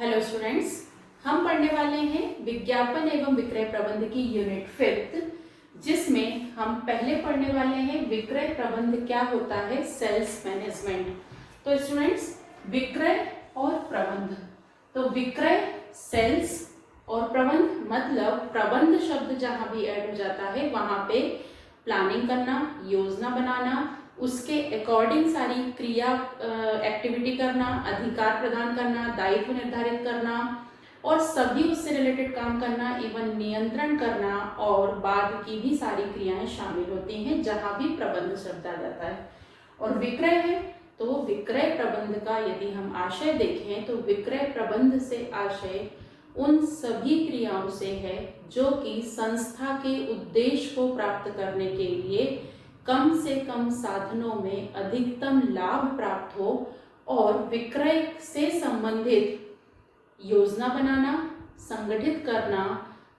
Hello students, हम पढ़ने वाले हैं विज्ञापन एवं विक्रय प्रबंध की यूनिट 5th, जिसमें हम पहले पढ़ने वाले हैं विक्रय प्रबंध क्या होता है, सेल्स मैनेजमेंट। तो स्टूडेंट्स, विक्रय और प्रबंध, तो विक्रय सेल्स और प्रबंध मतलब प्रबंध शब्द जहां भी ऐड हो जाता है वहां पे प्लानिंग करना, योजना बनाना, उसके अकॉर्डिंग सारी क्रिया एक्टिविटी करना, अधिकार प्रदान करना, दायित्व निर्धारित करना और सभी उससे रिलेटेड काम करना, इवन नियंत्रण करना और बाद की भी सारी क्रियाएं शामिल होती हैं जहां भी प्रबंध शब्द आ जाता है। और विक्रय है तो विक्रय प्रबंध का यदि हम आशय देखें तो विक्रय प्रबंध से आशय उन सभी क्रियाओं से है जो कि संस्था के उद्देश्य को प्राप्त करने के लिए कम से कम साधनों में अधिकतम लाभ प्राप्त हो और विक्रय से संबंधित योजना बनाना, संगठित करना,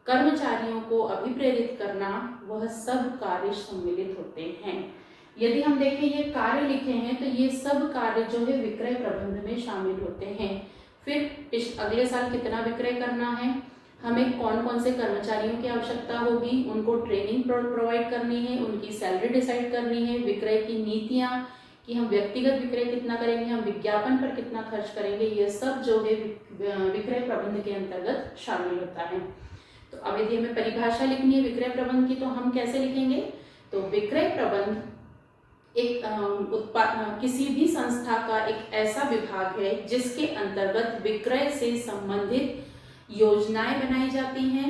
कर्मचारियों को अभिप्रेरित करना, वह सब कार्य सम्मिलित होते हैं। यदि हम देखें ये कार्य लिखे हैं तो ये सब कार्य जो है विक्रय प्रबंध में शामिल होते हैं। फिर अगले साल कितना विक्रय करना है, हमें कौन कौन से कर्मचारियों की आवश्यकता होगी, उनको ट्रेनिंग प्रोवाइड करनी है, उनकी सैलरी डिसाइड करनी है, विक्रय की नीतियां कि हम व्यक्तिगत विक्रय कितना करेंगे, हम विज्ञापन पर कितना खर्च करेंगे, ये सब जो है विक्रय प्रबंध के अंतर्गत शामिल होता है। तो अब यदि हमें परिभाषा लिखनी है विक्रय प्रबंध की तो हम कैसे लिखेंगे, तो विक्रय प्रबंध एक किसी भी संस्था का एक ऐसा विभाग है जिसके अंतर्गत विक्रय से संबंधित योजनाएं बनाई जाती हैं,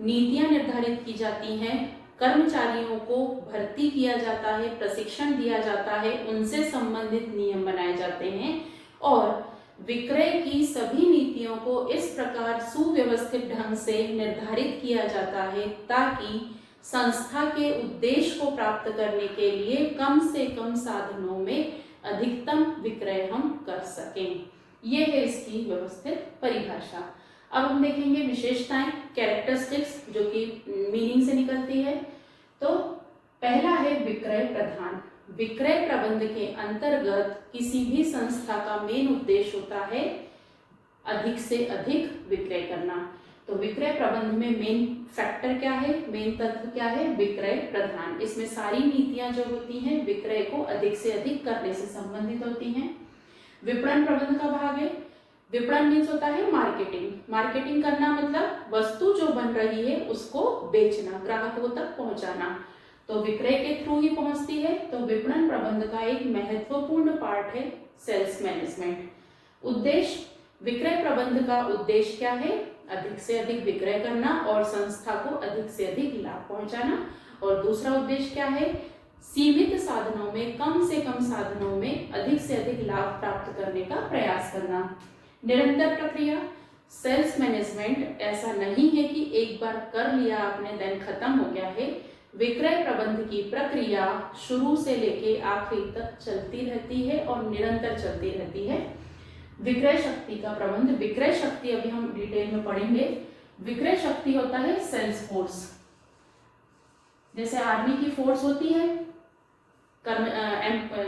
नीतियां निर्धारित की जाती हैं, कर्मचारियों को भर्ती किया जाता है, प्रशिक्षण दिया जाता है, उनसे संबंधित नियम बनाए जाते हैं और विक्रय की सभी नीतियों को इस प्रकार सुव्यवस्थित ढंग से निर्धारित किया जाता है ताकि संस्था के उद्देश्य को प्राप्त करने के लिए कम से कम साधनों में अधिकतम विक्रय हम कर सकें। यह है इसकी व्यवस्थित परिभाषा। अब हम देखेंगे विशेषताएं, कैरेक्टरिस्टिक्स, जो कि मीनिंग से निकलती है। तो पहला है विक्रय प्रधान। विक्रय प्रबंध के अंतर्गत किसी भी संस्था का मेन उद्देश्य होता है अधिक से अधिक विक्रय करना। तो विक्रय प्रबंध में मेन फैक्टर क्या है, मेन तत्व क्या है, विक्रय प्रधान। इसमें सारी नीतियां जो होती हैं विक्रय को अधिक से अधिक करने से संबंधित होती हैं। विपणन प्रबंध का भाग है। विपणन मीन्स होता है मार्केटिंग। मार्केटिंग करना मतलब वस्तु जो बन रही है उसको बेचना, ग्राहकों तक पहुंचाना, तो विक्रय के थ्रू ही पहुंचती है। तो विपणन प्रबंध का एक महत्वपूर्ण पार्ट है सेल्स मैनेजमेंट। उद्देश्य, विक्रय प्रबंध का उद्देश्य क्या है, अधिक से अधिक विक्रय करना और संस्था को अधिक से अधिक लाभ पहुंचाना। और दूसरा उद्देश्य क्या है, सीमित साधनों में, कम से कम साधनों में अधिक से अधिक लाभ प्राप्त करने का प्रयास करना। निरंतर प्रक्रिया, सेल्स मैनेजमेंट ऐसा नहीं है कि एक बार कर लिया आपने देन खत्म हो गया है। विक्रय प्रबंध की प्रक्रिया शुरू से लेके आखिरी तक चलती रहती है और निरंतर चलती रहती है। विक्रय शक्ति का प्रबंध, विक्रय शक्ति अभी हम डिटेल में पढ़ेंगे। विक्रय शक्ति होता है सेल्स फोर्स। जैसे आर्मी की फोर्स होती है,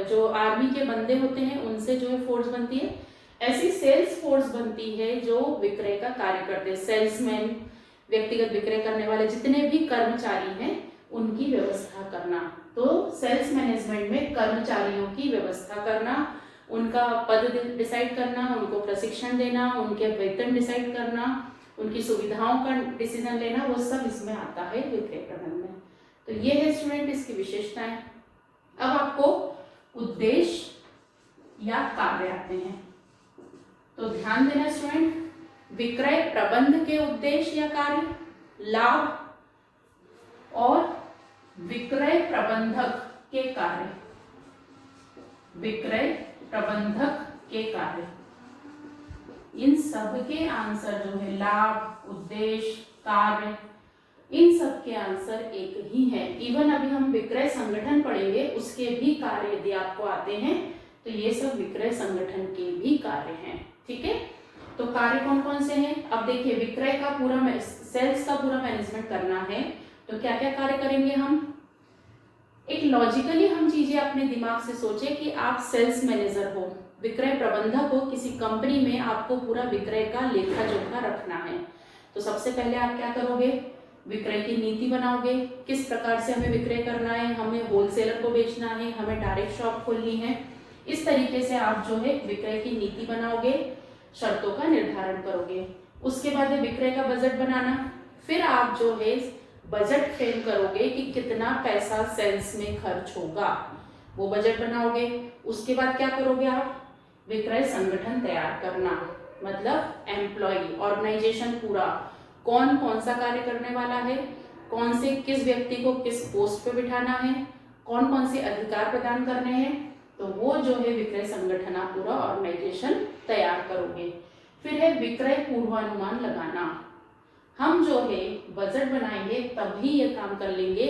जो आर्मी के बंदे होते हैं उनसे जो है फोर्स बनती है, ऐसी सेल्स फोर्स बनती है जो विक्रय का कार्य करते हैं। सेल्समैन, व्यक्तिगत विक्रय करने वाले जितने भी कर्मचारी हैं उनकी व्यवस्था करना। तो सेल्स मैनेजमेंट में कर्मचारियों की व्यवस्था करना, उनका पद डिसाइड करना, उनको प्रशिक्षण देना, उनके वेतन डिसाइड करना, उनकी सुविधाओं का डिसीजन लेना, वो सब इसमें आता है विक्रय प्रबंध में। तो ये है स्टूडेंट इसकी विशेषताएं। अब आपको उद्देश्य या कार्य आते हैं, तो ध्यान देना स्टूडेंट, विक्रय प्रबंध के उद्देश्य या कार्य, लाभ और विक्रय प्रबंधक के कार्य, विक्रय प्रबंधक के कार्य, इन सब के आंसर जो है लाभ, उद्देश्य, कार्य, इन सब के आंसर एक ही है। इवन अभी हम विक्रय संगठन पढ़ेंगे, उसके भी कार्य यदि आपको आते हैं तो ये सब विक्रय संगठन के भी कार्य हैं। ठीक है, तो कार्य कौन कौन से हैं, अब देखिए विक्रय का पूरा, सेल्स का पूरा मैनेजमेंट करना है तो क्या क्या कार्य करेंगे हम। एक लॉजिकली हम चीजें अपने दिमाग से सोचे कि आप सेल्स मैनेजर हो, विक्रय प्रबंधक हो, किसी कंपनी में आपको पूरा विक्रय का लेखा जोखा रखना है। तो सबसे पहले आप क्या करोगे, विक्रय की नीति बनाओगे, किस प्रकार से हमें विक्रय करना है, हमें होलसेलर को बेचना है, हमें डायरेक्ट शॉप खोलनी है। इस तरीके से आप जो है विक्रय की नीति बनाओगे, शर्तों का निर्धारण करोगे। उसके बाद है विक्रय का बजट बनाना। फिर आप जो है बजट फ्रेम करोगे कि कितना पैसा सेल्स में खर्च होगा, वो बजट बनाओगे। उसके बाद क्या करोगे आप, विक्रय संगठन तैयार करना, मतलब एम्प्लॉय ऑर्गेनाइजेशन पूरा, कौन कौन सा कार्य करने वाला है, कौन से किस व्यक्ति को किस पोस्ट पे बिठाना है, कौन कौन से अधिकार प्रदान करने हैं, तो वो जो है विक्रय संगठन आप पूरा ऑर्गेनाइजेशन तैयार करोगे। फिर है विक्रय पूर्वानुमान लगाना। हम जो है बजट बनाएंगे तभी ये काम कर लेंगे।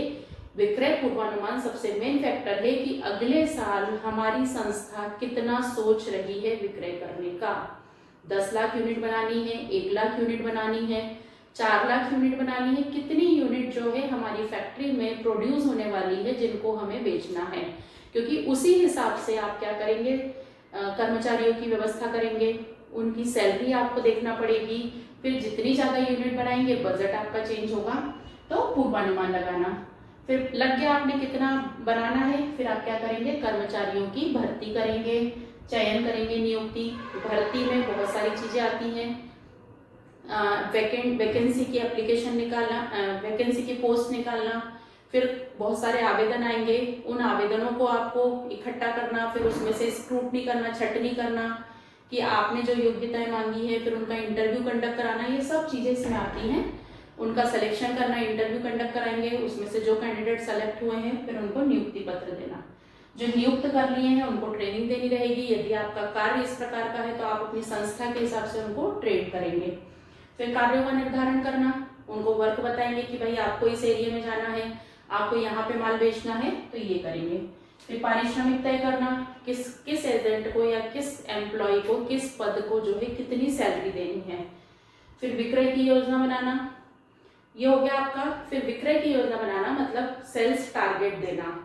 विक्रय पूर्वानुमान सबसे मेन फैक्टर है कि अगले साल हमारी संस्था कितना सोच रही है विक्रय करने का। 10 लाख यूनिट बनानी है, 1 लाख यूनिट बनानी है, 4 लाख यूनिट बनानी है, कितनी यूनिट जो है हमारी फैक्ट्री में प्रोड्यूस होने वाली है जिनको हमें बेचना है। क्योंकि उसी हिसाब से आप क्या करेंगे, कर्मचारियों की व्यवस्था करेंगे, उनकी सैलरी आपको देखना पड़ेगी। फिर जितनी ज़्यादा यूनिट बनाएंगे बजट आपका चेंज होगा। तो पूर्वानुमान लगाना, फिर लग गया आपने कितना बनाना है, फिर आप क्या करेंगे, कर्मचारियों की भर्ती करेंगे, चयन करेंगे, नियुक्ति। भर्ती में बहुत सारी चीज़ें आती हैं, वैकेंसी की एप्लीकेशन निकालना, वैकेंसी की पोस्ट निकालना, फिर बहुत सारे आवेदन आएंगे, उन आवेदनों को आपको इकट्ठा करना, फिर उसमें से स्क्रूटनी करना, छटनी करना कि आपने जो योग्यताएं मांगी है, फिर उनका इंटरव्यू कंडक्ट कराना, ये सब चीज़ें इसमें आती हैं। उनका सिलेक्शन करना, इंटरव्यू कंडक्ट कराएंगे, उसमें से जो कैंडिडेट सेलेक्ट हुए हैं फिर उनको नियुक्ति पत्र देना। जो नियुक्त कर लिए हैं उनको ट्रेनिंग देनी रहेगी। यदि आपका कार्य इस प्रकार का है तो आप अपनी संस्था के हिसाब से उनको ट्रेन करेंगे। फिर कार्यों का निर्धारण करना, उनको वर्क बताएंगे कि भाई आपको इस एरिया में जाना है, आपको यहाँ पे माल बेचना है, तो ये करेंगे। फिर पारिश्रमिक तय करना, किस एजेंट को या किस एम्प्लॉय को किस पद को जो है कितनी सैलरी देनी है। फिर विक्रय की योजना बनाना, ये हो गया आपका। फिर विक्रय की योजना बनाना मतलब सेल्स टारगेट देना।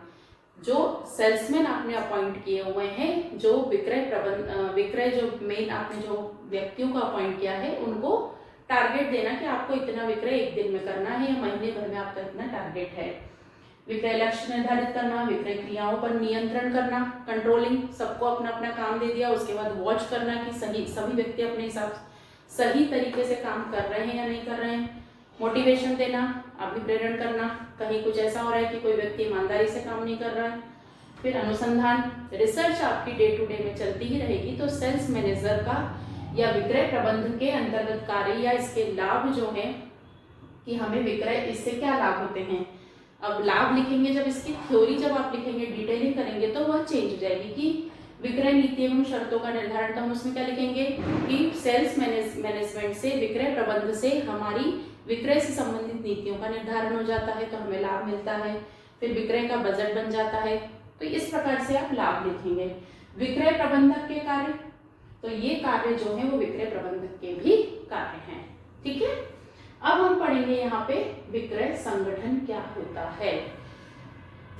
जो सेल्समैन आपने अपॉइंट किए हुए हैं, जो विक्रय जो मेन आपने जो व्यक्तियों को अपॉइंट किया है, उनको टारगेट देना कि आपको इतना विक्रय एक दिन में करना है या महीने भर में आपका इतना टारगेट है। विक्रय लक्ष्य निर्धारित करना, विक्रय क्रियाओं पर नियंत्रण करना, कंट्रोलिंग, सबको अपना अपना काम दे दिया, उसके बाद वॉच करना कि सभी व्यक्ति अपने हिसाब से सही तरीके से काम कर रहे हैं या नहीं कर रहे हैं। मोटिवेशन देना, अभिप्रेरण करना, कहीं कुछ ऐसा हो रहा है कि कोई व्यक्ति ईमानदारी से काम नहीं कर रहा है। फिर अनुसंधान, रिसर्च आपकी डे टू डे में चलती ही रहेगी। तो सेल्स मैनेजर का या विक्रय प्रबंधन के अंतर्गत कार्य या इसके लाभ जो है कि हमें विक्रय इससे क्या लाभ होते हैं। अब लाभ लिखेंगे जब, इसकी थ्योरी जब आप लिखेंगे, डिटेलिंग करेंगे तो वह चेंज हो जाएगी कि विक्रय नीति एवं शर्तों का निर्धारण। तो हम उसमें क्या लिखेंगे कि सेल्स मैनेजमेंट से, विक्रय प्रबंध से हमारी विक्रय से संबंधित नीतियों का निर्धारण हो जाता है, तो हमें लाभ मिलता है। फिर विक्रय का बजट बन जाता है। तो इस प्रकार से आप लाभ लिखेंगे। विक्रय प्रबंधक के कार्य, तो ये कार्य जो है वो विक्रय प्रबंधक के भी कार्य हैं। ठीक है, अब हम पढ़ेंगे यहाँ पे विक्रय संगठन क्या होता है।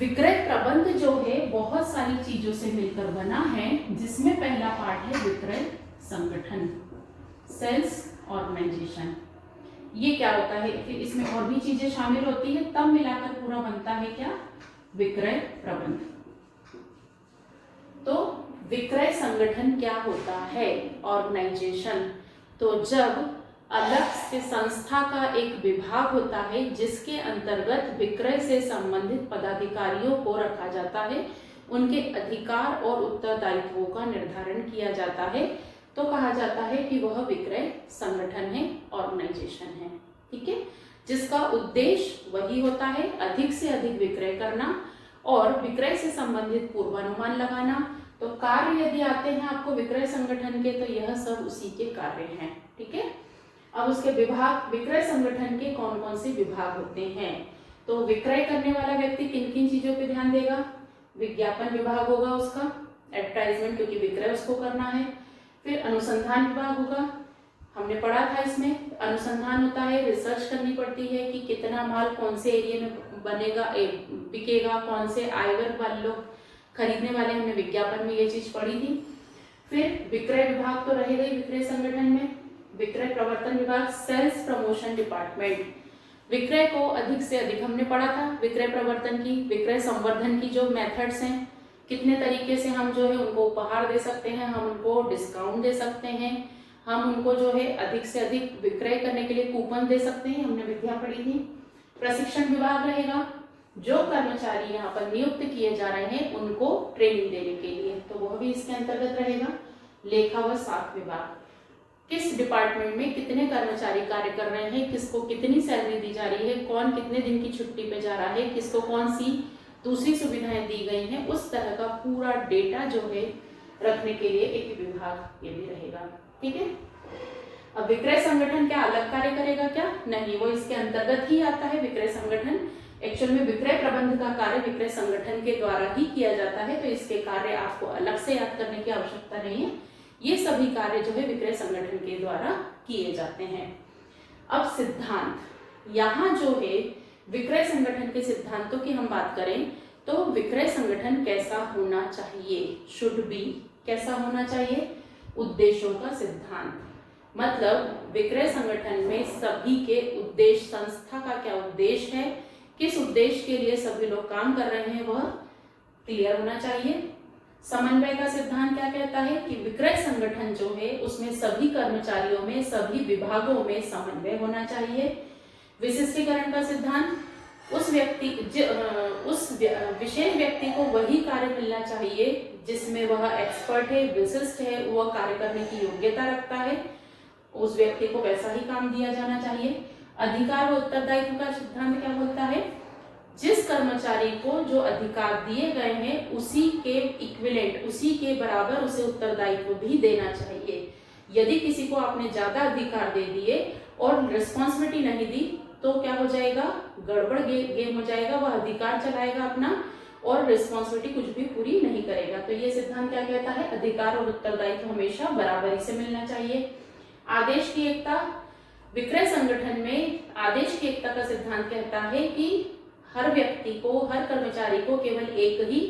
विक्रय प्रबंध जो है बहुत सारी चीजों से मिलकर बना है, जिसमें पहला पार्ट है विक्रय संगठन, सेल्स ऑर्गेनाइजेशन। ये क्या होता है, फिर इसमें और भी चीजें शामिल होती है, तब मिलाकर पूरा बनता है क्या, विक्रय प्रबंध। तो विक्रय संगठन क्या होता है, ऑर्गेनाइजेशन। तो जब अलग से संस्था का एक विभाग होता है जिसके अंतर्गत विक्रय से संबंधित पदाधिकारियों को रखा जाता है, उनके अधिकार और उत्तरदायित्वों का निर्धारण किया जाता है, तो कहा जाता है कि वह विक्रय संगठन है, ऑर्गेनाइजेशन है। ठीक है, जिसका उद्देश्य वही होता है, अधिक से अधिक विक्रय करना और विक्रय से संबंधित पूर्वानुमान लगाना। तो कार्य यदि आते हैं आपको विक्रय संगठन के, तो यह सब उसी के कार्य हैं। ठीक है, अब उसके विभाग, विक्रय संगठन के कौन कौन से विभाग होते हैं। तो विक्रय करने वाला व्यक्ति किन किन चीजों पे ध्यान देगा, विज्ञापन विभाग होगा उसका, एडवर्टाइजमेंट, क्योंकि विक्रय उसको करना है। फिर अनुसंधान विभाग होगा, हमने पढ़ा था इसमें, अनुसंधान होता है, रिसर्च करनी पड़ती है कि कितना माल कौन से एरिया में बनेगा, बिकेगा, कौन से आय वर्ग वाले लोग खरीदने वाले, हमने विज्ञापन में ये चीज पढ़ी थी। फिर विक्रय विभाग तो रहेगा ही विक्रय संगठन में, विक्रय प्रवर्तन विभाग, सेल्स प्रमोशन डिपार्टमेंट, विक्रय को अधिक से अधिक हमने पढ़ा था, विक्रय प्रवर्तन की, विक्रय संवर्धन की जो मेथड्स हैं, कितने तरीके से हम जो है उनको उपहार दे सकते हैं, हम उनको डिस्काउंट दे सकते हैं, हम उनको जो है अधिक से अधिक विक्रय करने के लिए कूपन दे सकते हैं, हमने विद्या पढ़ी थी। प्रशिक्षण विभाग रहेगा, जो कर्मचारी यहाँ पर नियुक्त किए जा रहे हैं उनको ट्रेनिंग देने के लिए, तो वह भी इसके अंतर्गत रहेगा। लेखा व साख विभाग, किस डिपार्टमेंट में कितने कर्मचारी कार्य कर रहे हैं, किसको कितनी सैलरी दी जा रही है, कौन कितने दिन की छुट्टी पे जा रहा है, किसको कौन सी दूसरी सुविधाएं दी गई हैं, उस तरह का पूरा डेटा जो है रखने के लिए एक विभाग ये भी रहेगा। ठीक है। अब विक्रय संगठन क्या अलग कार्य करेगा क्या? नहीं, वो इसके अंतर्गत ही आता है। विक्रय संगठन एक्चुअल में विक्रय प्रबंध का कार्य विक्रय संगठन के द्वारा ही किया जाता है, तो इसके कार्य आपको अलग से याद करने की आवश्यकता नहीं है। ये सभी कार्य जो है विक्रय संगठन के द्वारा किए जाते हैं। अब सिद्धांत, यहाँ जो है विक्रय संगठन के सिद्धांतों की हम बात करें तो विक्रय संगठन कैसा होना चाहिए, शुड बी, कैसा होना चाहिए? उद्देश्यों का सिद्धांत, मतलब विक्रय संगठन में सभी के उद्देश्य, संस्था का क्या उद्देश्य है, किस उद्देश्य के लिए सभी लोग काम कर रहे हैं, वह क्लियर होना चाहिए। समन्वय का सिद्धांत क्या कहता है कि विक्रय संगठन जो है उसमें सभी कर्मचारियों में, सभी विभागों में समन्वय होना चाहिए। विशिष्टीकरण का सिद्धांत, उस विशेष व्यक्ति को वही कार्य मिलना चाहिए जिसमें वह एक्सपर्ट है, विशिष्ट है, वह कार्य करने की योग्यता रखता है, उस व्यक्ति को वैसा ही काम दिया जाना चाहिए। अधिकार और उत्तरदायित्व का सिद्धांत क्या बोलता है? जिस कर्मचारी को जो अधिकार दिए गए हैं उसी के इक्विवेलेंट, उसी के बराबर उसे उत्तरदायित्व भी देना चाहिए। यदि किसी को आपने ज्यादा अधिकार दे दिए और रिस्पॉन्सिबिलिटी नहीं दी तो क्या हो जाएगा? गड़बड़ गेम हो जाएगा। वह अधिकार चलाएगा अपना और रिस्पॉन्सिबिलिटी कुछ भी पूरी नहीं करेगा। तो ये सिद्धांत क्या कहता है? अधिकार और उत्तरदायित्व हमेशा बराबरी से मिलना चाहिए। आदेश की एकता, विक्रय संगठन में आदेश की एकता का सिद्धांत कहता है कि हर व्यक्ति को, हर कर्मचारी को केवल एक ही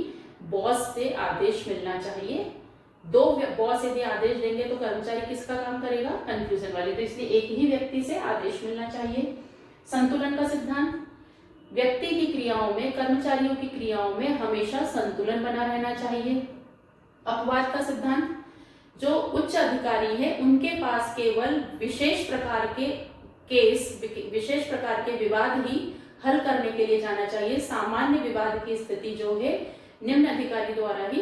बॉस से आदेश मिलना चाहिए। दो बॉस यदि आदेश देंगे तो कर्मचारी किसका काम करेगा? कंफ्यूजन वाले, तो इसलिए एक ही व्यक्ति से आदेश मिलना चाहिए। संतुलन का सिद्धांत, व्यक्ति की क्रियाओं में, कर्मचारियों की क्रियाओं में हमेशा संतुलन बना रहना चाहिए। अपवाद का सिद्धांत, जो उच्च अधिकारी है उनके पास केवल विशेष प्रकार के केस, विशेष प्रकार के विवाद ही हल करने के लिए जाना चाहिए। सामान्य विवाद की स्थिति जो है निम्न अधिकारी द्वारा ही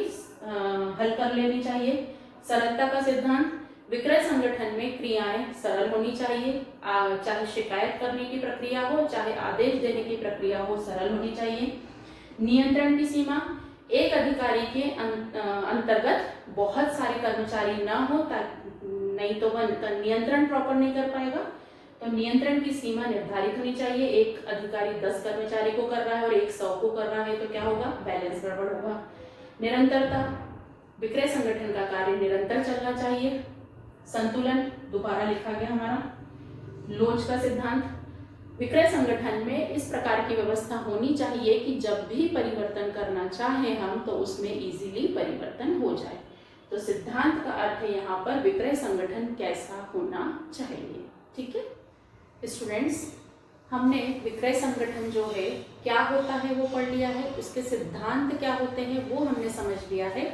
हल कर लेनी चाहिए। सरलता का सिद्धांत, विक्रय संगठन में क्रियाएं सरल होनी चाहिए, चाहे शिकायत करने की प्रक्रिया हो, चाहे आदेश देने की प्रक्रिया हो, सरल होनी चाहिए। नियंत्रण की सीमा, एक अधिकारी के अंतर्गत बहुत सारे कर्मचारी ना हो, नहीं तो वह नियंत्रण प्रॉपर नहीं कर पाएगा। तो नियंत्रण की सीमा निर्धारित होनी चाहिए। एक अधिकारी 10 कर्मचारी को कर रहा है और एक 100 को कर रहा है तो क्या होगा? बैलेंस गड़बड़ होगा। निरंतरता, विक्रय संगठन का कार्य निरंतर चलना चाहिए। संतुलन दोबारा लिखा गया हमारा। लोच का सिद्धांत, विक्रय संगठन में इस प्रकार की व्यवस्था होनी चाहिए कि जब भी परिवर्तन करना चाहें हम तो उसमें इजीली परिवर्तन हो जाए। तो सिद्धांत का अर्थ है यहाँ पर विक्रय संगठन कैसा होना चाहिए। ठीक है स्टूडेंट्स, हमने विक्रय संगठन जो है क्या होता है वो पढ़ लिया है, उसके सिद्धांत क्या होते हैं वो हमने समझ लिया है।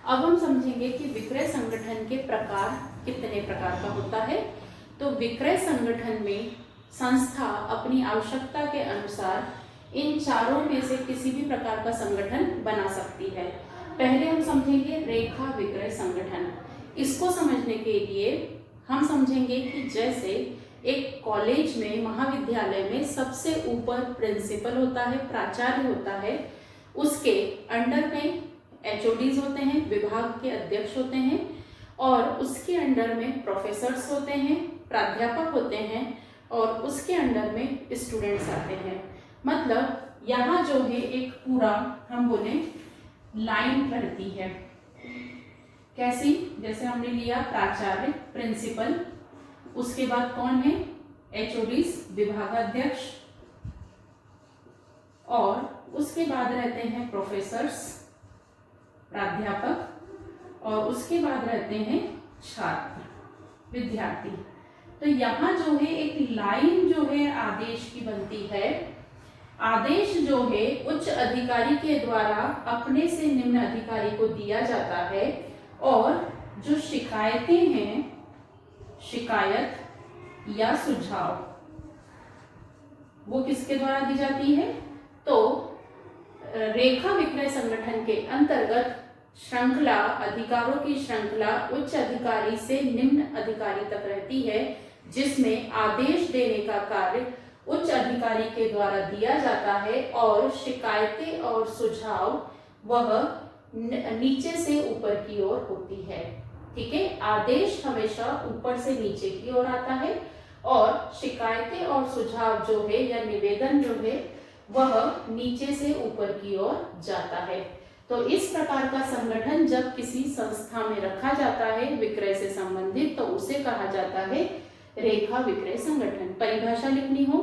अब हम समझेंगे कि विक्रय संगठन के प्रकार कितने प्रकार का होता है। तो विक्रय संगठन में संस्था अपनी आवश्यकता के अनुसार इन चारों में से किसी भी प्रकार का संगठन बना सकती है। पहले हम समझेंगे रेखा विक्रय संगठन। इसको समझने के लिए हम समझेंगे कि जैसे एक कॉलेज में, महाविद्यालय में सबसे ऊपर प्रिंसिपल होता है, प्राचार्य होता है, उसके अंडर में HODs होते हैं, विभाग के अध्यक्ष होते हैं, और उसके अंडर में प्रोफेसर्स होते हैं, प्राध्यापक होते हैं, और उसके अंडर में स्टूडेंट्स आते हैं। मतलब यहाँ जो है एक पूरा हम बोले लाइन रहती है। कैसी? जैसे हमने लिया प्राचार्य, प्रिंसिपल, उसके बाद कौन है? HODs, विभागाध्यक्ष, और उसके बाद रहते हैं प्रोफेसर्स, प्राध्यापक, और उसके बाद रहते हैं छात्र विद्यार्थी। तो यहाँ जो है एक लाइन जो है आदेश की बनती है। आदेश जो है उच्च अधिकारी के द्वारा अपने से निम्न अधिकारी को दिया जाता है और जो शिकायतें हैं, शिकायत या सुझाव, वो किसके द्वारा दी जाती है? तो रेखा विक्रय संगठन के अंतर्गत श्रृंखला, अधिकारों की श्रृंखला उच्च अधिकारी से निम्न अधिकारी तक रहती है, जिसमें आदेश देने का कार्य उच्च अधिकारी के द्वारा दिया जाता है और शिकायतें और सुझाव वह नीचे से ऊपर की ओर होती है। ठीक है, आदेश हमेशा ऊपर से नीचे की ओर आता है और शिकायतें और सुझाव जो है या निवेदन जो है वह नीचे से ऊपर की ओर जाता है। तो इस प्रकार का संगठन जब किसी संस्था में रखा जाता है विक्रय से संबंधित, तो उसे कहा जाता है रेखा विक्रय संगठन। परिभाषा लिखनी हो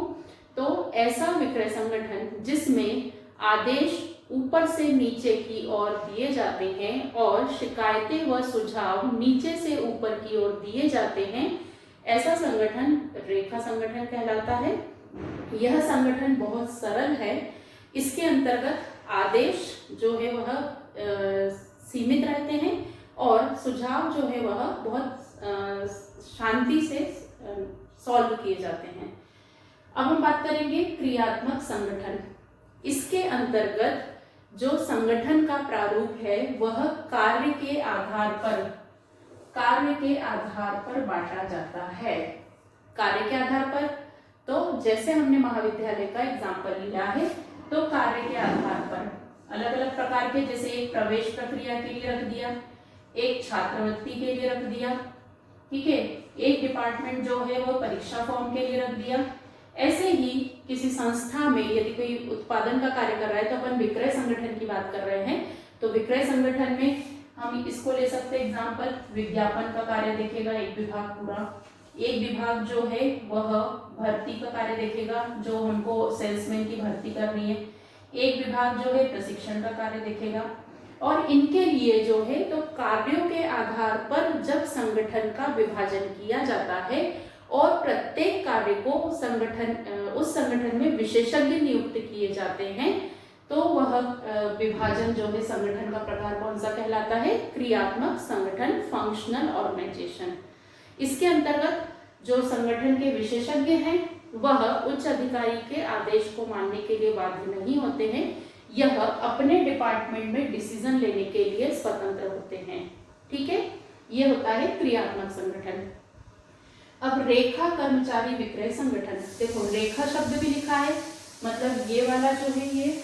तो ऐसा विक्रय संगठन जिसमें आदेश ऊपर से नीचे की ओर दिए जाते हैं और शिकायतें व सुझाव नीचे से ऊपर की ओर दिए जाते हैं, ऐसा संगठन रेखा संगठन कहलाता है। यह संगठन बहुत सरल है। इसके अंतर्गत आदेश जो है वह सीमित रहते हैं और सुझाव जो है वह बहुत शांति से सॉल्व किए जाते हैं। अब हम बात करेंगे क्रियात्मक संगठन। इसके अंतर्गत जो संगठन का प्रारूप है वह कार्य के आधार पर बांटा जाता है। कार्य के आधार पर, तो जैसे हमने महाविद्यालय का एग्जाम्पल लिया है, तो कार्य के आधार पर अलग अलग प्रकार के, जैसे एक प्रवेश प्रक्रिया के लिए रख दिया, एक छात्रवृत्ति के लिए रख दिया, ठीक है, एक डिपार्टमेंट जो है वो परीक्षा फॉर्म के लिए रख दिया। ऐसे ही किसी संस्था में यदि कोई उत्पादन का कार्य कर रहा है तो अपन विक्रय संगठन की बात कर रहे हैं, तो विक्रय संगठन में हम इसको ले सकते हैं एग्जाम्पल, विज्ञापन का कार्य देखेगा एक विभाग पूरा, एक विभाग जो है वह भर्ती का कार्य देखेगा, जो हमको सेल्समैन की भर्ती करनी है, एक विभाग जो है प्रशिक्षण का कार्य देखेगा। और इनके लिए जो है तो कार्यों के आधार पर जब संगठन का विभाजन किया जाता है और प्रत्येक कार्य को उस संगठन में विशेषज्ञ नियुक्त किए जाते हैं, तो वह विभाजन जो है संगठन का प्रकार कौन सा कहलाता है? क्रियात्मक संगठन, फंक्शनल ऑर्गेनाइजेशन। इसके अंतर्गत जो संगठन के विशेषज्ञ हैं वह उच्च अधिकारी के आदेश को मानने के लिए बाध्य नहीं होते हैं। यह अपने डिपार्टमेंट में डिसीजन लेने के लिए स्वतंत्र होते हैं। ठीक है, ये होता है क्रियात्मक संगठन। अब रेखा कर्मचारी विक्रय संगठन, देखो रेखा शब्द भी लिखा है, मतलब ये वाला जो है ये,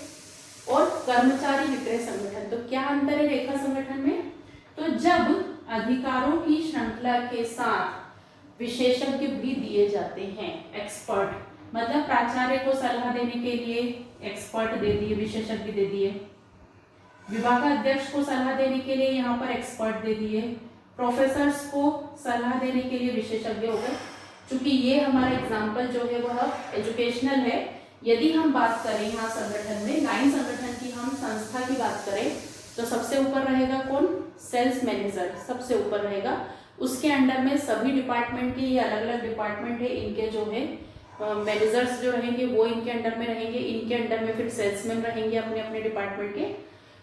और कर्मचारी विक्रय संगठन, तो क्या अंतर है रेखा संगठन में? तो जब अधिकारों की श्रृंखला के साथ विशेषज्ञ भी दिए जाते हैं, एक्सपर्ट, मतलब प्राचार्य को सलाह देने के लिए एक्सपर्ट दे दिए, विशेषज्ञ दे दिए, विभागाध्यक्ष को सलाह देने के लिए यहाँ पर एक्सपर्ट दे दिए, प्रोफेसर्स को सलाह देने के लिए विशेषज्ञ हो गए। चूंकि ये हमारा एग्जाम्पल जो है वह एजुकेशनल है, यदि हम बात करें यहाँ संगठन में, लाइन संगठन की हम संस्था की बात करें, तो सबसे ऊपर रहेगा कौन? सेल्स मैनेजर सबसे ऊपर रहेगा। उसके अंडर में सभी डिपार्टमेंट के, ये अलग अलग डिपार्टमेंट है, इनके जो है मैनेजर्स जो रहेंगे वो इनके अंडर में रहेंगे, इनके अंडर में फिर सेल्समैन रहेंगे अपने अपने डिपार्टमेंट के।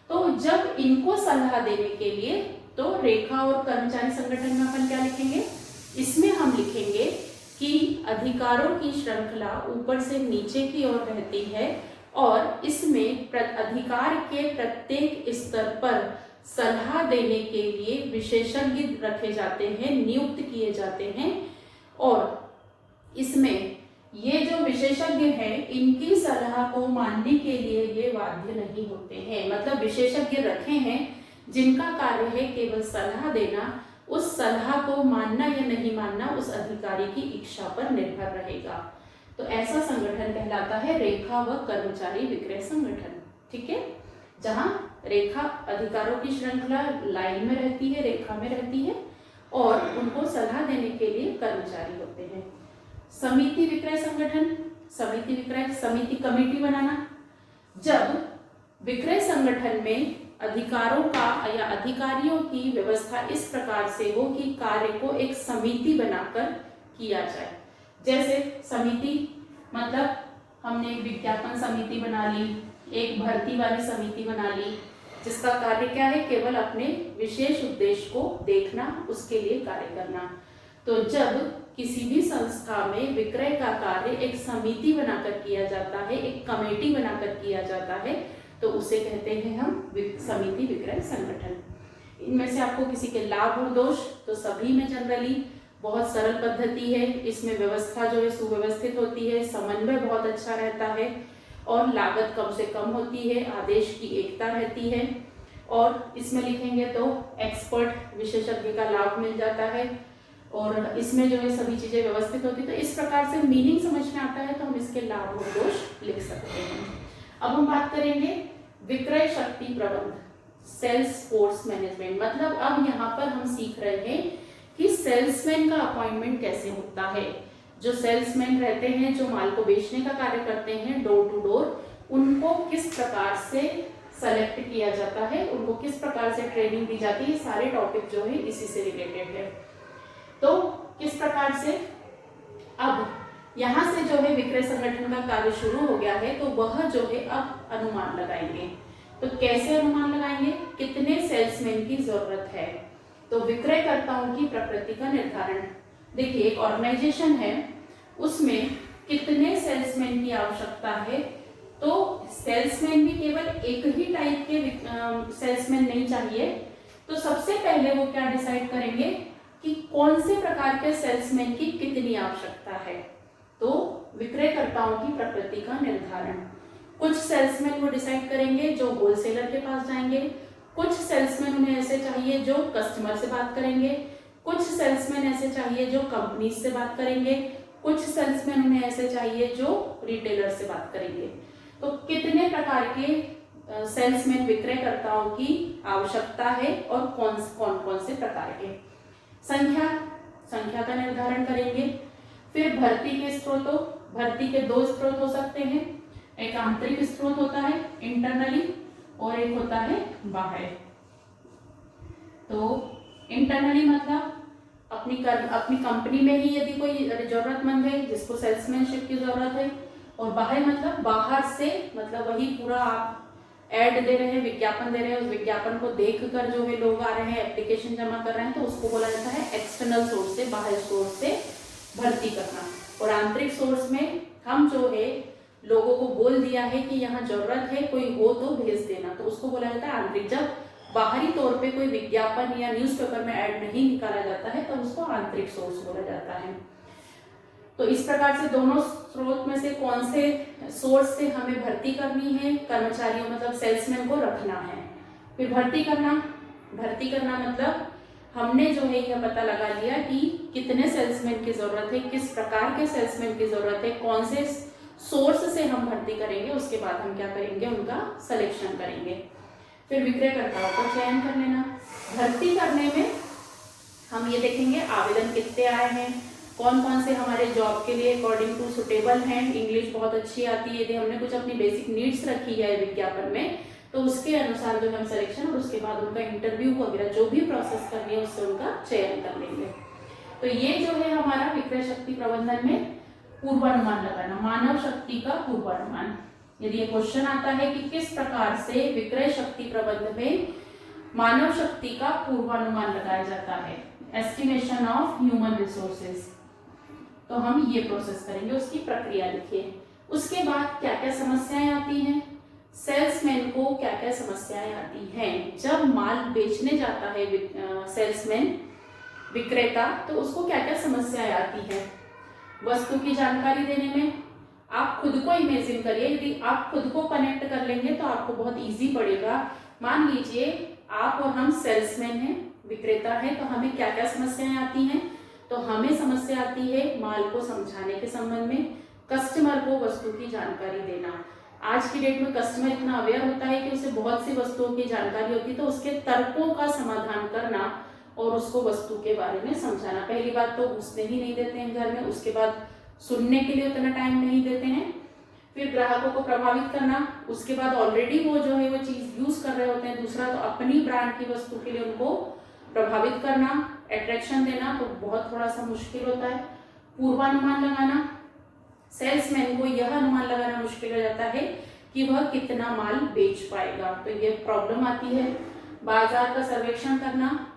तो जब इनको सलाह देने के लिए, तो रेखा और कर्मचारी संगठन में अपन क्या लिखेंगे? इसमें हम लिखेंगे कि अधिकारों की श्रृंखला ऊपर से नीचे की ओर रहती है और इसमें अधिकार के प्रत्येक स्तर पर सलाह देने के लिए विशेषज्ञ रखे जाते हैं, नियुक्त किए जाते हैं, और इसमें ये जो विशेषज्ञ हैं इनकी सलाह को मानने के लिए ये बाध्य नहीं होते हैं। मतलब विशेषज्ञ रखे हैं जिनका कार्य है केवल सलाह देना, उस सलाह को मानना या नहीं मानना उस अधिकारी की इच्छा पर निर्भर रहेगा। तो ऐसा संगठन कहलाता है रेखा व कर्मचारी विक्रय संगठन। ठीक है, जहां रेखा अधिकारों की श्रृंखला लाइन में रहती है, रेखा में रहती है, और उनको सलाह देने के लिए कर्मचारी होते हैं। समिति विक्रय संगठन, समिति विक्रय, समिति कमेटी बनाना। जब विक्रय संगठन में अधिकारों का या अधिकारियों की व्यवस्था इस प्रकार से हो कि कार्य को एक समिति बनाकर किया जाए। जैसे समिति मतलब हमने एक विज्ञापन समिति बना ली, एक भर्ती वाली समिति बना ली, जिसका कार्य क्या है, केवल अपने विशेष उद्देश्य को देखना, उसके लिए कार्य करना। तो जब किसी भी संस्था में विक्रय का कार्य एक समिति बनाकर किया जाता है, एक कमेटी बनाकर किया जाता है, तो उसे कहते हैं हम समिति विक्रय संगठन। इनमें से आपको किसी के लाभ और दोष, तो सभी में जनरली बहुत सरल पद्धति है, इसमें व्यवस्था जो है सुव्यवस्थित होती है, समन्वय बहुत अच्छा रहता है और लागत कम से कम होती है, आदेश की एकता रहती है और इसमें लिखेंगे तो एक्सपर्ट विशेषज्ञ का लाभ मिल जाता है और इसमें जो है सभी चीजें व्यवस्थित होती है। तो इस प्रकार से मीनिंग समझ में आता है तो हम इसके लाभ और दोष लिख सकते हैं। अब हम बात करेंगे विक्रय शक्ति प्रबंध, सेल्स फोर्स मैनेजमेंट। मतलब अब यहाँ पर हम सीख रहे हैं कि सेल्समैन का अपॉइंटमेंट कैसे होता है। जो सेल्समैन रहते हैं, जो माल को बेचने का कार्य करते हैं डोर टू डोर, उनको किस प्रकार से सेलेक्ट किया जाता है, उनको किस प्रकार से ट्रेनिंग दी जाती है, सारे टॉपिक जो है इसी से रिलेटेड है। तो किस प्रकार से अब यहाँ से जो है विक्रय संगठन का कार्य शुरू हो गया है, तो वह जो है अब अनुमान लगाएंगे। तो कैसे अनुमान लगाएंगे, कितने सेल्समैन की जरूरत है, तो विक्रयकर्ताओं की प्रकृति का निर्धारण। देखिए एक ऑर्गेनाइजेशन है, उसमें कितने सेल्समैन की आवश्यकता है, तो सेल्समैन भी केवल एक ही टाइप के सेल्समैन नहीं चाहिए। तो सबसे पहले वो क्या डिसाइड करेंगे कि कौन से प्रकार के सेल्समैन की कितनी आवश्यकता है। तो विक्रयकर्ताओं की प्रकृति का निर्धारण, कुछ सेल्समैन वो डिसाइड करेंगे जो होलसेलर के पास जाएंगे, कुछ सेल्समैन उन्हें ऐसे चाहिए जो कस्टमर से बात करेंगे, कुछ सेल्समैन ऐसे चाहिए जो कंपनी से बात करेंगे, कुछ सेल्समैन उन्हें ऐसे चाहिए जो रिटेलर से बात करेंगे। तो कितने प्रकार के सेल्समैन विक्रयकर्ताओं की आवश्यकता है और कौन कौन से प्रकार के, संख्या का निर्धारण करेंगे। फिर भर्ती के स्रोतों, भर्ती के दो स्रोत हो सकते हैं, एक आंतरिक स्रोत होता है इंटरनली और एक होता है बाह्य। तो इंटरनली मतलब अपनी कंपनी में ही यदि कोई जरूरतमंद है जिसको सेल्समैनशिप की जरूरत है, और बाह्य मतलब बाहर से, मतलब वही पूरा आप ऐड दे रहे हैं, विज्ञापन दे रहे हैं, उस विज्ञापन को देखकर जो है लोग आ रहे हैं, एप्लीकेशन जमा कर रहे हैं, तो उसको बोला जाता है एक्सटर्नल सोर्स से, बाह्य सोर्स से भर्ती करना। और आंतरिक सोर्स में हम जो है लोगों को बोल दिया है कि यहाँ जरूरत है, कोई हो तो भेज देना, तो उसको बोला जाता है आंतरिक। जब बाहरी तौर पे कोई विज्ञापन या न्यूज़पेपर में ऐड नहीं निकाला जाता है तो उसको आंतरिक सोर्स बोला जाता है। तो इस प्रकार से दोनों स्रोत में से कौन से सोर्स से हमें भर्ती करनी है, कर्मचारियों मतलब सेल्समैन को रखना है। फिर भर्ती करना मतलब हमने जो है यह पता लगा लिया कि कितने सेल्समैन की जरूरत है, किस प्रकार के सेल्समैन की जरूरत है, कौन से सोर्स से हम भर्ती करेंगे, उसके बाद हम क्या करेंगे, उनका सिलेक्शन करेंगे। फिर विक्रयकर्ताओं का चयन कर लेना। भर्ती करने में हम ये देखेंगे आवेदन कितने आए हैं, कौन कौन से हमारे जॉब के लिए अकॉर्डिंग टू सुटेबल हैं, इंग्लिश बहुत अच्छी आती है, यदि हमने कुछ अपनी बेसिक नीड्स रखी है विज्ञापन में तो उसके अनुसार जो हम सिलेक्शन और उसके बाद उनका इंटरव्यू वगैरह जो भी प्रोसेस करनी है उससे उनका चयन कर लेंगे। तो ये जो है हमारा विक्रय शक्ति प्रबंधन में पूर्वानुमान लगाना, मानव शक्ति का पूर्वानुमान। यदि ये क्वेश्चन आता है कि किस प्रकार से विक्रय शक्ति प्रबंधन में मानव शक्ति का पूर्वानुमान लगाया जाता है, एस्टिमेशन ऑफ ह्यूमन रिसोर्सेज, तो हम ये प्रोसेस करेंगे, उसकी प्रक्रिया लिखिए। उसके बाद क्या क्या समस्याएं आती हैं, सेल्समैन को क्या क्या समस्याएं आती हैं। जब माल बेचने जाता है सेल्समैन विक्रेता, तो उसको क्या क्या समस्याएं आती हैं। वस्तु की जानकारी देने में आप खुद को इमेजिन करिए, यदि आप खुद को कनेक्ट कर लेंगे तो आपको बहुत इजी पड़ेगा। मान लीजिए आप और हम सेल्समैन हैं, विक्रेता है, तो हमें क्या क्या समस्याएं आती हैं। तो हमें समस्या आती है माल को समझाने के संबंध में, कस्टमर को वस्तु की जानकारी देना। आज की डेट में कस्टमर इतना अवेयर होता है कि उसे बहुत सी वस्तुओं की जानकारी होती है, तो उसके तर्कों का समाधान करना और उसको वस्तु के बारे में समझाना। पहली बात तो घुसने ही नहीं देते हैं घर में, उसके बाद सुनने के लिए उतना टाइम नहीं देते हैं। फिर ग्राहकों को प्रभावित करना, उसके बाद ऑलरेडी वो जो है वो चीज यूज कर रहे होते हैं दूसरा, तो अपनी ब्रांड की वस्तु के लिए उनको प्रभावित करना, अट्रैक्शन देना, तो बहुत थोड़ा सा मुश्किल होता है। पूर्वानुमान लगाना, सेल्समैन को यह अनुमान लगाना मुश्किल हो जाता है कि वह कितना माल बेच पाएगा, तो ये प्रॉब्लम आती है। बाजार का सर्वेक्षण करना,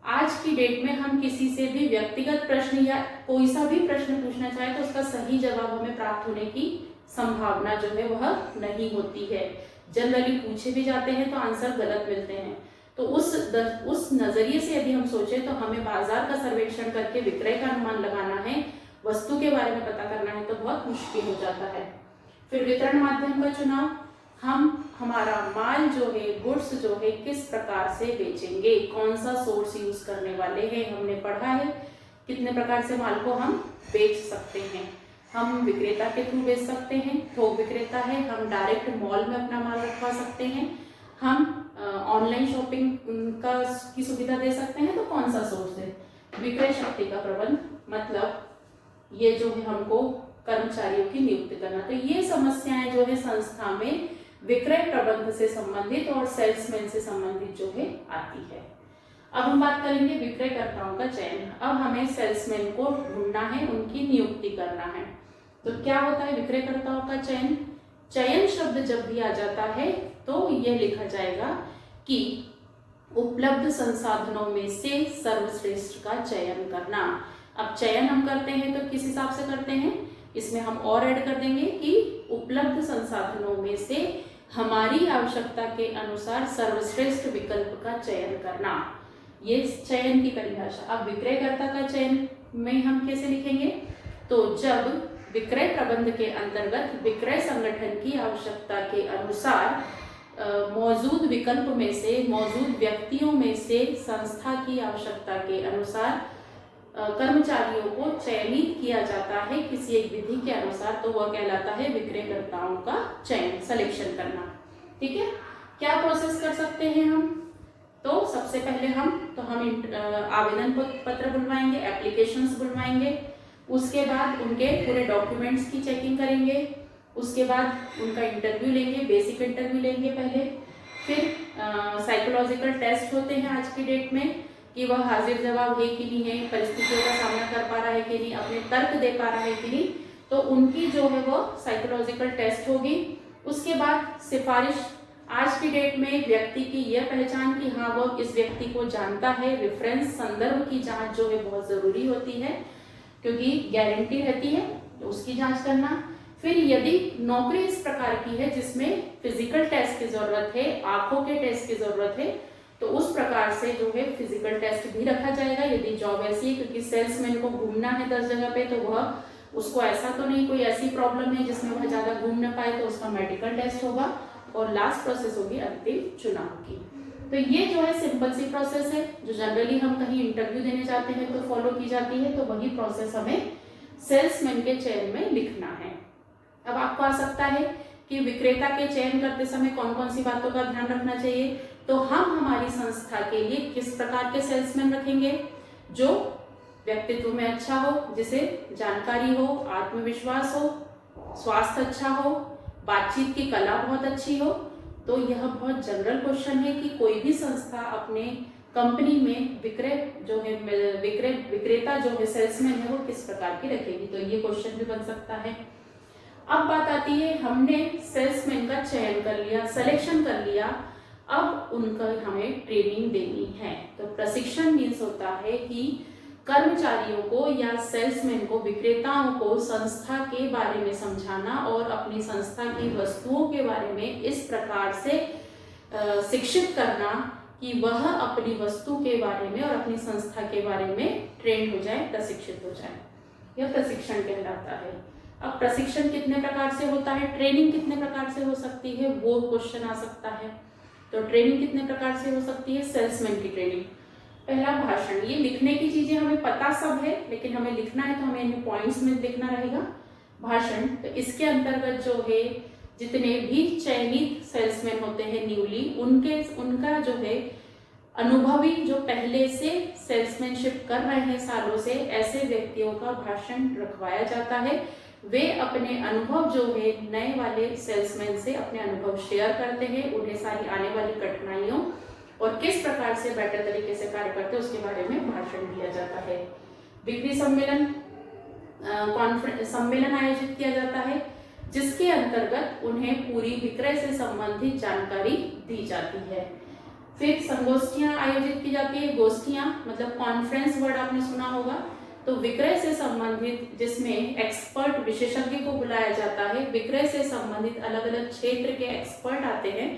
आज की डेट में हम किसी से भी व्यक्तिगत प्रश्न या कोई सा भी प्रश्न पूछना चाहे तो उसका सही जवाब हमें प्राप्त होने की संभावना जो है वह नहीं होती है। जनरली पूछे भी जाते हैं तो आंसर गलत मिलते हैं। तो उस नजरिए से यदि हम सोचें तो हमें बाजार का सर्वेक्षण करके विक्रय का अनुमान लगाना है, वस्तु के बारे में पता करना है, तो बहुत मुश्किल हो जाता है। फिर वितरण माध्यम का चुनाव, हम हमारा माल जो है, गुड्स जो है, किस प्रकार से बेचेंगे, कौन सा सोर्स यूज करने वाले हैं, हमने पढ़ा है कितने प्रकार से माल को हम बेच सकते हैं। हम विक्रेता के थ्रू बेच सकते हैं, थोक विक्रेता है, हम डायरेक्ट मॉल में अपना माल रखवा सकते हैं, हम ऑनलाइन शॉपिंग की सुविधा दे सकते हैं, तो कौन सा सोर्स है। विक्रय शक्ति का प्रबंध, मतलब ये जो है हमको कर्मचारियों की नियुक्ति करना, तो ये समस्याएं जो है संस्था में विक्रय प्रबंध से संबंधित और सेल्समैन से संबंधित जो है आती है। अब हम बात करेंगे विक्रयकर्ताओं का चयन। अब हमें सेल्समैन को ढूंढना है, उनकी नियुक्ति करना है। तो क्या होता है विक्रयकर्ताओं का चयन? चयन शब्द जब भी आ जाता है तो यह लिखा जाएगा कि उपलब्ध संसाधनों में से सर्वश्रेष्ठ का चयन करना। अब चयन हम करते हैं तो किस हिसाब से करते हैं, इसमें हम और ऐड कर देंगे कि उपलब्ध संसाधनों में से हमारी आवश्यकता के अनुसार सर्वश्रेष्ठ विकल्प का चयन करना, ये चयन की परिभाषा। अब विक्रयकर्ता का चयन में हम कैसे लिखेंगे, तो जब विक्रय प्रबंध के अंतर्गत विक्रय संगठन की आवश्यकता के अनुसार मौजूद विकल्प में से, मौजूद व्यक्तियों में से संस्था की आवश्यकता के अनुसार कर्मचारियों को चयनित किया जाता है किसी एक विधि के अनुसार, तो वह कहलाता है विक्रयकर्ताओं का चयन, सिलेक्शन करना। ठीक है, क्या प्रोसेस कर सकते हैं हम, तो सबसे पहले हम आवेदन पत्र बुलवाएंगे, एप्लीकेशंस बुलवाएंगे, उसके बाद उनके पूरे डॉक्यूमेंट्स की चेकिंग करेंगे, उसके बाद उनका इंटरव्यू लेंगे, बेसिक इंटरव्यू लेंगे पहले, फिर साइकोलॉजिकल टेस्ट होते हैं आज की डेट में कि वह हाजिर जवाब है कि नहीं है, परिस्थितियों का सामना कर पा रहा है कि नहीं, अपने तर्क दे पा रहा है कि नहीं, तो उनकी जो है वो साइकोलॉजिकल टेस्ट होगी। उसके बाद सिफारिश, आज की डेट में व्यक्ति की यह पहचान कि हाँ वह इस व्यक्ति को जानता है, रेफरेंस संदर्भ की जांच जो है बहुत जरूरी होती है क्योंकि गारंटी रहती है, तो उसकी जांच करना। फिर यदि नौकरी इस प्रकार की है जिसमें फिजिकल टेस्ट की जरूरत है, आंखों के टेस्ट की जरूरत है, तो उस प्रकार से जो है फिजिकल टेस्ट भी रखा जाएगा। यदि जॉब ऐसी है, क्योंकि सेल्समैन को घूमना है 10 जगह पे, तो वह उसको ऐसा तो नहीं कोई ऐसी प्रॉब्लम है जिसमें वह ज्यादा घूम न पाए, तो उसका मेडिकल टेस्ट होगा और लास्ट प्रोसेस होगी अंतिम चुनाव की। तो ये जो है सिंपल सी प्रोसेस है जो जनरली हम कहीं इंटरव्यू देने जाते हैं तो फॉलो की जाती है, तो वही प्रोसेस हमें सेल्समैन के चयन में लिखना है। अब आपको आ सकता है कि विक्रेता के चयन करते समय कौन कौन सी बातों का ध्यान रखना चाहिए, तो हम हमारी संस्था के लिए किस प्रकार के सेल्समैन रखेंगे, जो व्यक्तित्व में अच्छा हो, जिसे जानकारी हो, आत्मविश्वास हो, स्वास्थ्य अच्छा हो, बातचीत की कला बहुत अच्छी हो। तो यह बहुत जनरल क्वेश्चन है कि कोई भी संस्था अपने कंपनी में विक्रेता जो है सेल्समैन है वो किस प्रकार की रखेगी, तो ये क्वेश्चन भी बन सकता है। अब बात आती है, हमने सेल्समैन का चयन कर लिया, सिलेक्शन कर लिया, अब उनका हमें ट्रेनिंग देनी है। तो प्रशिक्षण मीन्स होता है कि कर्मचारियों को या सेल्समैन को, विक्रेताओं को संस्था के बारे में समझाना और अपनी संस्था की वस्तुओं के बारे में इस प्रकार से शिक्षित करना कि वह अपनी वस्तु के बारे में और अपनी संस्था के बारे में ट्रेन हो जाए, प्रशिक्षित हो जाए, यह प्रशिक्षण कहलाता है। अब प्रशिक्षण कितने प्रकार से होता है, ट्रेनिंग कितने प्रकार से हो सकती है, वो क्वेश्चन आ सकता है। तो ट्रेनिंग कितने प्रकार से हो सकती है, सेल्समैन की ट्रेनिंग। पहला भाषण, ये लिखने की चीजें हमें पता सब है लेकिन हमें लिखना है तो हमें इन पॉइंट्स में लिखना रहेगा। भाषण, तो इसके अंतर्गत जो है जितने भी चयनित सेल्समैन होते हैं न्यूली, उनका जो है अनुभवी, जो पहले से सेल्समैनशिप कर रहे हैं सालों से, ऐसे व्यक्तियों का भाषण रखवाया जाता है वे अपने अनुभव जो है नए वाले सेल्समैन से अपने अनुभव शेयर करते हैं, उन्हें सारी आने वाली कठिनाइयों और किस प्रकार से बेटर तरीके से कार्य करते हैं उसके बारे में भाषण दिया जाता है। बिक्री सम्मेलन सम्मेलन आयोजित किया जाता है जिसके अंतर्गत उन्हें पूरी विक्रय से संबंधित जानकारी दी जाती है। फिर संगोष्ठियां आयोजित की जाती है। गोष्ठियां मतलब कॉन्फ्रेंस वर्ड आपने सुना होगा। तो विक्रय से संबंधित जिसमें एक्सपर्ट विशेषज्ञ को बुलाया जाता है, विक्रय से संबंधित अलग अलग क्षेत्र के एक्सपर्ट आते हैं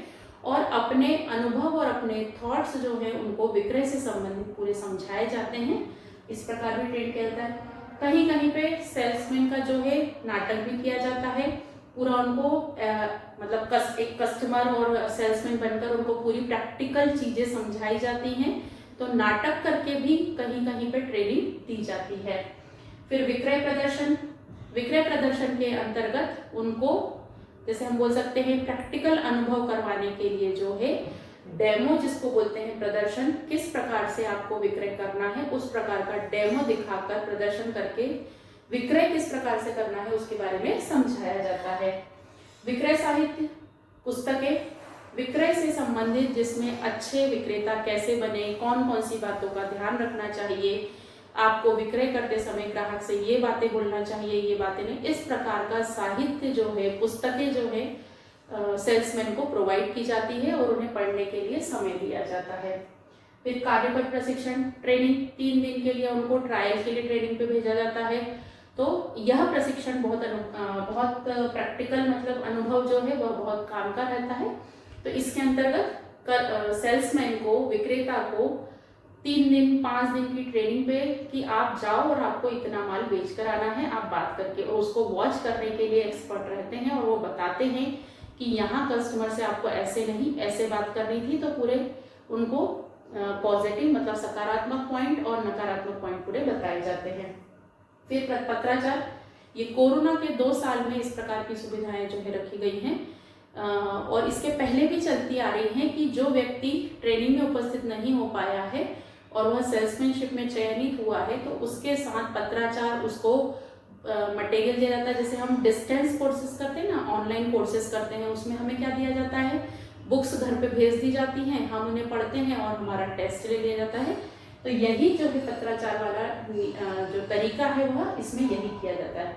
और अपने अनुभव और अपने थॉट्स जो है उनको विक्रय से संबंधित पूरे समझाए जाते हैं। इस प्रकार भी ट्रेड किया जाता है। कहीं कहीं पे सेल्समैन का जो है नाटक भी किया जाता है, पूरा उनको मतलब एक कस्टमर और सेल्समैन बनकर उनको पूरी प्रैक्टिकल चीजें समझाई जाती हैं। तो नाटक करके भी कहीं कहीं पे ट्रेनिंग दी जाती है। फिर विक्रय प्रदर्शन के अंतर्गत उनको जैसे हम बोल सकते हैं प्रैक्टिकल अनुभव करवाने के लिए जो है डेमो जिसको बोलते हैं प्रदर्शन, किस प्रकार से आपको विक्रय करना है उस प्रकार का डेमो दिखाकर प्रदर्शन करके विक्रय किस प्रकार से करना है उसके बारे में समझाया जाता है। विक्रय साहित्य पुस्तकें विक्रय से संबंधित जिसमें अच्छे विक्रेता कैसे बने, कौन कौन सी बातों का ध्यान रखना चाहिए, आपको विक्रय करते समय ग्राहक से ये बातें बोलना चाहिए, ये बातें नहीं, इस प्रकार का साहित्य जो है पुस्तकें जो है सेल्समैन को प्रोवाइड की जाती है और उन्हें पढ़ने के लिए समय दिया जाता है। फिर कार्यपद प्रशिक्षण ट्रेनिंग 3 दिन के लिए उनको ट्रायल के लिए ट्रेनिंग पे भेजा जाता है। तो यह प्रशिक्षण बहुत प्रैक्टिकल मतलब अनुभव जो है वह बहुत काम का रहता है। तो इसके अंतर्गत सेल्समैन को विक्रेता को 3 दिन 5 दिन की ट्रेनिंग पे कि आप जाओ और आपको इतना माल बेच कर आना है, आप बात करके, और उसको वॉच करने के लिए एक्सपर्ट रहते हैं और वो बताते हैं कि यहाँ कस्टमर से आपको ऐसे नहीं ऐसे बात करनी थी। तो पूरे उनको पॉजिटिव मतलब सकारात्मक पॉइंट और नकारात्मक पॉइंट पूरे बताए जाते हैं। फिर पत्राचार, ये कोरोना के 2 साल में इस प्रकार की सुविधाएं जो है रखी गई हैं और इसके पहले भी चलती आ रही हैं कि जो व्यक्ति ट्रेनिंग में उपस्थित नहीं हो पाया है और वह सेल्समैनशिप में चयनित हुआ है तो उसके साथ पत्राचार उसको मटेरियल दिया जाता है। जैसे हम डिस्टेंस कोर्सेज करते हैं ना, ऑनलाइन कोर्सेज करते हैं, उसमें हमें क्या दिया जाता है, बुक्स घर पे भेज दी जाती हैं, हम उन्हें पढ़ते हैं और हमारा टेस्ट ले लिया जाता है। तो यही जो है पत्राचार वाला जो तरीका है वह इसमें यही किया जाता है।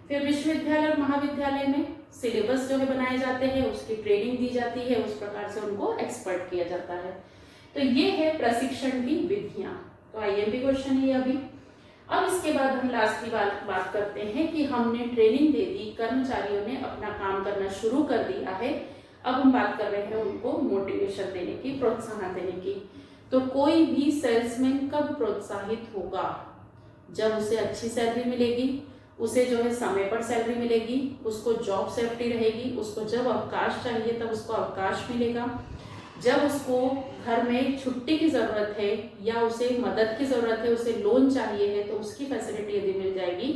फिर विश्वविद्यालय और महाविद्यालय में सिलेबस जो है बनाए जाते हैं, उसकी ट्रेनिंग दी जाती है, उस प्रकार से उनको एक्सपर्ट किया जाता है। तो ये है प्रशिक्षण की विधियां। तो IMP क्वेश्चन है अभी। अब इसके बाद हम लास्ट की बात करते हैं कि हमने ट्रेनिंग दे दी, कर्मचारियों ने अपना काम करना शुरू कर दिया है, अब हम बात कर रहे हैं उनको मोटिवेशन देने की, प्रोत्साहन देने की। तो कोई भी सेल्समैन कब प्रोत्साहित होगा, जब उसे अच्छी सैलरी मिलेगी, उसे जो है समय पर सैलरी मिलेगी, उसको जॉब सेफ्टी रहेगी, उसको जब अवकाश चाहिए तब उसको अवकाश मिलेगा, जब उसको घर में छुट्टी की ज़रूरत है या उसे मदद की ज़रूरत है, उसे लोन चाहिए है, तो उसकी फैसिलिटी यदि मिल जाएगी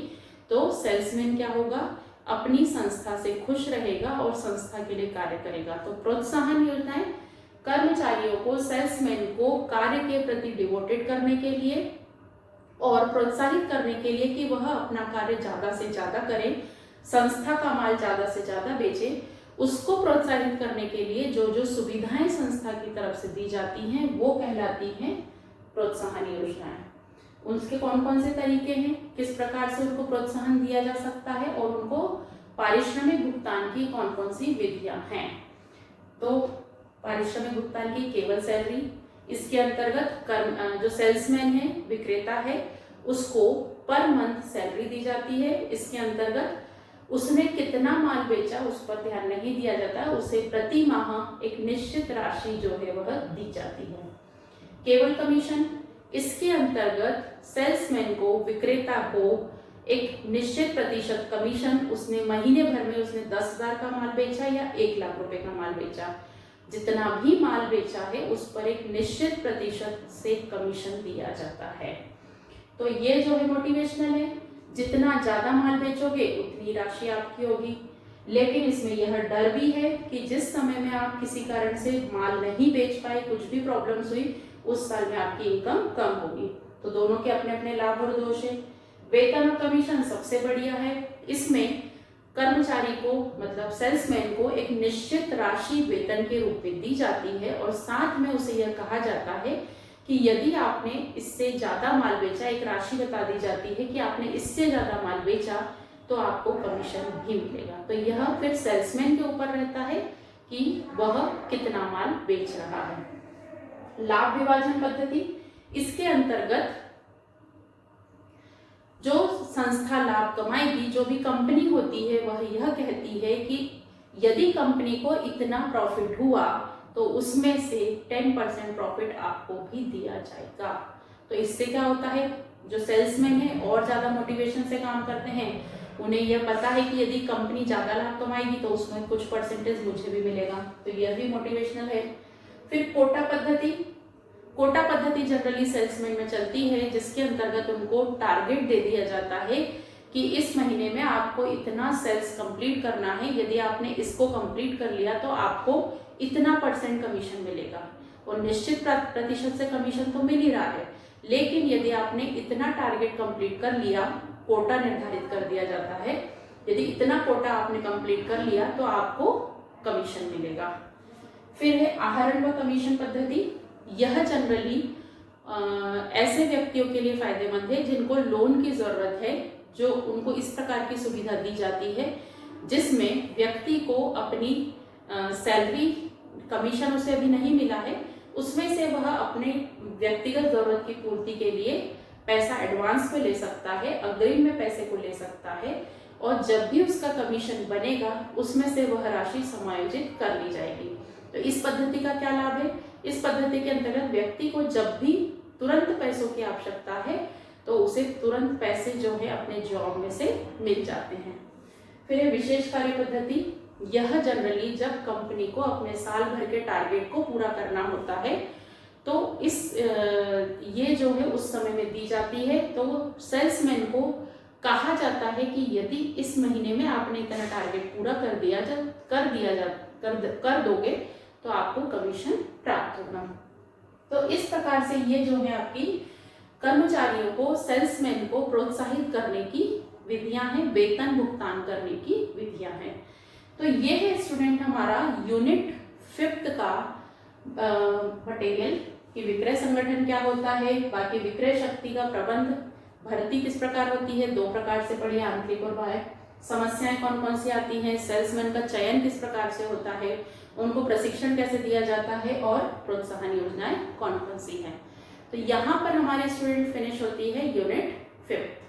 तो सेल्समैन क्या होगा, अपनी संस्था से खुश रहेगा और संस्था के लिए कार्य करेगा। तो प्रोत्साहन योजनाएं कर्मचारियों को, सेल्समैन को कार्य के प्रति डिवोटेड करने के लिए और प्रोत्साहित करने के लिए कि वह अपना कार्य ज़्यादा से ज़्यादा करे, संस्था का माल ज़्यादा से ज़्यादा बेचे, उसको प्रोत्साहित करने के लिए जो जो सुविधाएं संस्था की तरफ से दी जाती हैं वो कहलाती हैं प्रोत्साहन योजनाएं। उसके कौन कौन से तरीके हैं, किस प्रकार से उनको प्रोत्साहन दिया जा सकता है और उनको पारिश्रमिक भुगतान की कौन कौन सी विधियां हैं। तो पारिश्रमिक भुगतान की केवल सैलरी, इसके अंतर्गत जो सेल्समैन है, विक्रेता है, उसको पर मंथ सैलरी दी जाती है। इसके अंतर्गत उसने कितना माल बेचा उस पर ध्यान नहीं दिया जाता, उसे प्रति माह एक निश्चित राशि जो है वह दी जाती है। केवल कमीशन, इसके अंतर्गत सेल्समैन को, विक्रेता को एक निश्चित प्रतिशत कमीशन, उसने महीने भर में उसने 10,000 का माल बेचा या 1 लाख रुपए का माल बेचा, जितना भी माल बेचा है उस पर एक निश्चित प्रतिशत से कमीशन दिया जाता है। तो ये जो है मोटिवेशनल है, जितना ज्यादा माल बेचोगे उतनी राशि आपकी होगी। लेकिन इसमें यह डर भी है कि जिस समय में आप किसी कारण से माल नहीं बेच पाए, कुछ भी प्रॉब्लम्स हुई, उस साल में आपकी इनकम कम होगी। तो दोनों के अपने अपने लाभ और दोष है। वेतन और कमीशन सबसे बढ़िया है। इसमें कर्मचारी को मतलब सेल्समैन को एक निश्चित राशि वेतन के रूप में दी जाती है और साथ में उसे यह कहा जाता है कि यदि आपने इससे ज्यादा माल बेचा, एक राशि बता दी जाती है कि आपने इससे ज्यादा माल बेचा तो आपको कमीशन भी मिलेगा। तो यह फिर सेल्समैन के ऊपर रहता है कि वह कितना माल बेच रहा है। लाभ विभाजन पद्धति, इसके अंतर्गत जो संस्था लाभ कमाएगी, जो भी कंपनी होती है, वह यह कहती है कि यदि कंपनी को इतना प्रॉफिट हुआ तो उसमें से 10% प्रॉफिट आपको भी दिया जाएगा। तो इससे क्या होता है, जो सेल्समैन है और ज्यादा मोटिवेशन से काम करते हैं, उन्हें यह पता है कि यदि कंपनी ज्यादा लाभ कमाएगी तो उसमें कुछ परसेंटेज मुझे भी मिलेगा, तो यह भी मोटिवेशनल है। फिर कोटा पद्धति, कोटा पद्धति जनरली सेल्समैन में चलती है, जिसके अंतर्गत उनको टारगेट दे दिया जाता है कि इस महीने में आपको इतना सेल्स कंप्लीट करना है, यदि आपने इसको कंप्लीट कर लिया तो आपको इतना % कमीशन मिलेगा। और निश्चित प्रतिशत से कमीशन तो मिल ही रहा है, लेकिन यदि आपने इतना टारगेट कंप्लीट कर लिया, कोटा निर्धारित कर दिया जाता है, यदि इतना कोटा आपने कंप्लीट कर लिया तो आपको कमीशन मिलेगा। फिर है आहरण व कमीशन पद्धति। यह जनरली ऐसे व्यक्तियों के लिए फायदेमंद है जिनको लोन की जरूरत है, जो उनको इस प्रकार की सुविधा दी जाती है जिसमें व्यक्ति को अपनी सैलरी, कमीशन उसे अभी नहीं मिला है, उसमें से वह अपने व्यक्तिगत जरूरत की पूर्ति के लिए पैसा एडवांस में ले सकता है, अग्रिम में पैसे को ले सकता है, और जब भी उसका कमीशन बनेगा उसमें से वह राशि समायोजित कर ली जाएगी। तो इस पद्धति का क्या लाभ है, इस पद्धति के अंतर्गत व्यक्ति को जब भी तुरंत पैसों की आवश्यकता है तो उसे तुरंत पैसे जो है अपने जॉब में से मिल जाते हैं। फिर विशेष कार्य पद्धति, यह जनरली जब कंपनी को अपने साल भर के टारगेट को पूरा करना होता है तो ये जो है उस समय में दी जाती है। तो सेल्समैन को कहा जाता है कि यदि इस महीने में आपने इतना टारगेट पूरा कर दोगे तो आपको कमीशन प्राप्त होगा। तो इस प्रकार से ये जो है आपकी कर्मचारियों को, सेल्समैन को प्रोत्साहित करने की विधियां हैं, वेतन भुगतान करने की विधियां हैं। तो ये है स्टूडेंट हमारा यूनिट 5 का मटेरियल कि विक्रय संगठन क्या होता है, बाकी विक्रय शक्ति का प्रबंध, भर्ती किस प्रकार होती है, 2 प्रकार से पढ़ी, आंतरिक और बाह्य, समस्याएं कौन कौन सी आती हैं, सेल्समैन का चयन किस प्रकार से होता है, उनको प्रशिक्षण कैसे दिया जाता है, और प्रोत्साहन योजनाएं कौन कौन सी हैं। तो यहाँ पर हमारी स्टूडेंट फिनिश होती है यूनिट 5।